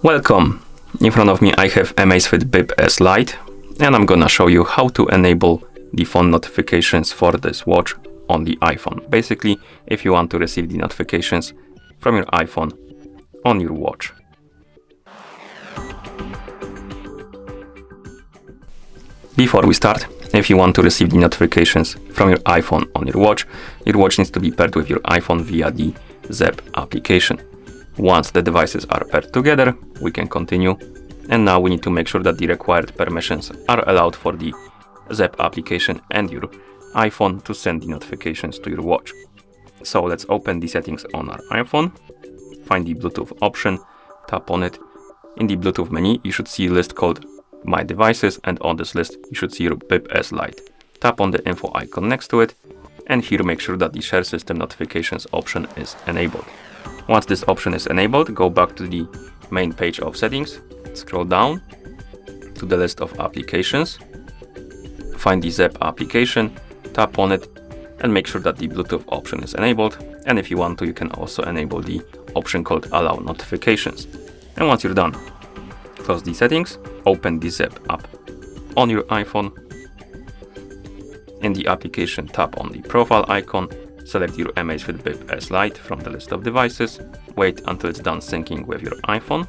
Welcome! In front of me I have Amazfit Bip as Lite, and I'm gonna show you how to enable the phone notifications for this watch on the iPhone. Basically, if you want to receive the notifications from your iPhone on your watch. Before we start, if you want to receive the notifications from your iPhone on your watch needs to be paired with your iPhone via the Zep application. Once the devices are paired together, we can continue. And now we need to make sure that the required permissions are allowed for the Zep application and your iPhone to send the notifications to your watch. So let's open the settings on our iPhone, find the Bluetooth option, tap on it. In the Bluetooth menu, you should see a list called My Devices, and on this list, you should see your Bip as Lite. Tap on the info icon next to it, and here make sure that the Share System Notifications option is enabled. Once this option is enabled, go back to the main page of settings, scroll down to the list of applications, find the Zep application, tap on it, and make sure that the Bluetooth option is enabled. And if you want to, you can also enable the option called Allow Notifications. And once you're done, close the settings, open the Zep app on your iPhone. In the application, tap on the profile icon, select your Amazfit Bip as Lite from the list of devices, wait until it's done syncing with your iPhone.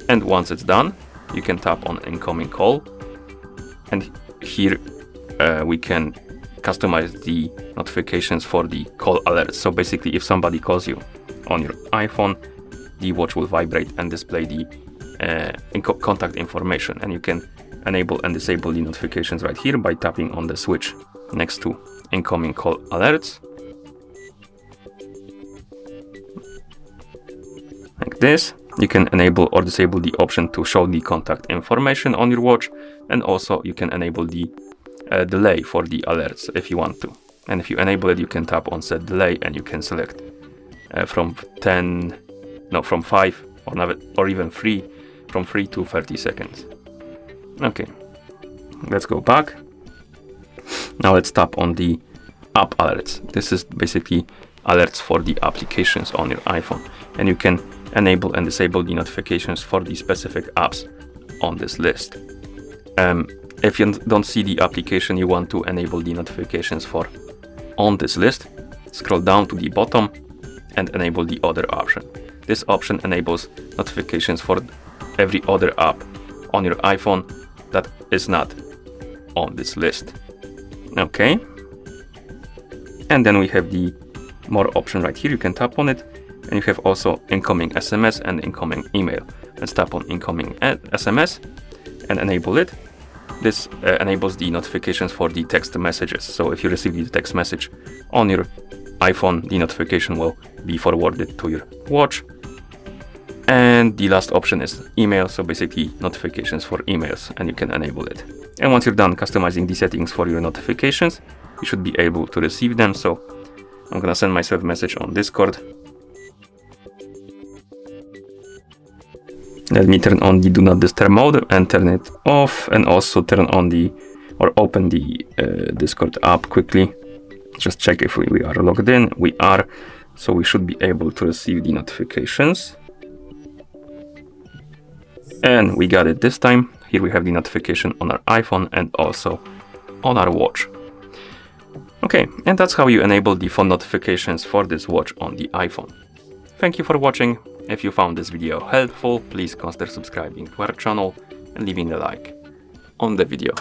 And once it's done, you can tap on incoming call, and here we can customize the notifications for the call alerts. So basically, if somebody calls you on your iPhone, the watch will vibrate and display the contact information, and you can enable and disable the notifications right here by tapping on the switch next to incoming call alerts, like this. You can enable or disable the option to show the contact information on your watch, and also you can enable the delay for the alerts if you want to. And if you enable it, you can tap on set delay, and you can select from 5 or even 3, from 3 to 30 seconds. Okay, let's go back. Now let's tap on the app alerts. This is basically alerts for the applications on your iPhone, and you can enable and disable the notifications for the specific apps on this list. If you don't see the application you want to enable the notifications for on this list, scroll down to the bottom and enable the other option. This option enables notifications for every other app on your iPhone that is not on this list. Okay, and then we have the more option right here. You can tap on it, and you have also incoming SMS and incoming email. Let's tap on incoming SMS and enable it. This enables the notifications for the text messages. So if you receive the text message on your iPhone, the notification will be forwarded to your watch. And the last option is email, so basically notifications for emails, and you can enable it. And once you're done customizing the settings for your notifications, you should be able to receive them. So I'm gonna send myself a message on Discord. Let me turn on the do not disturb mode and turn it off, and also turn on or open the Discord app quickly. Just check if we are logged in. We are, so we should be able to receive the notifications. And we got it this time. Here we have the notification on our iPhone and also on our watch. Okay, and that's how you enable the phone notifications for this watch on the iPhone. Thank you for watching. If you found this video helpful, please consider subscribing to our channel and leaving a like on the video.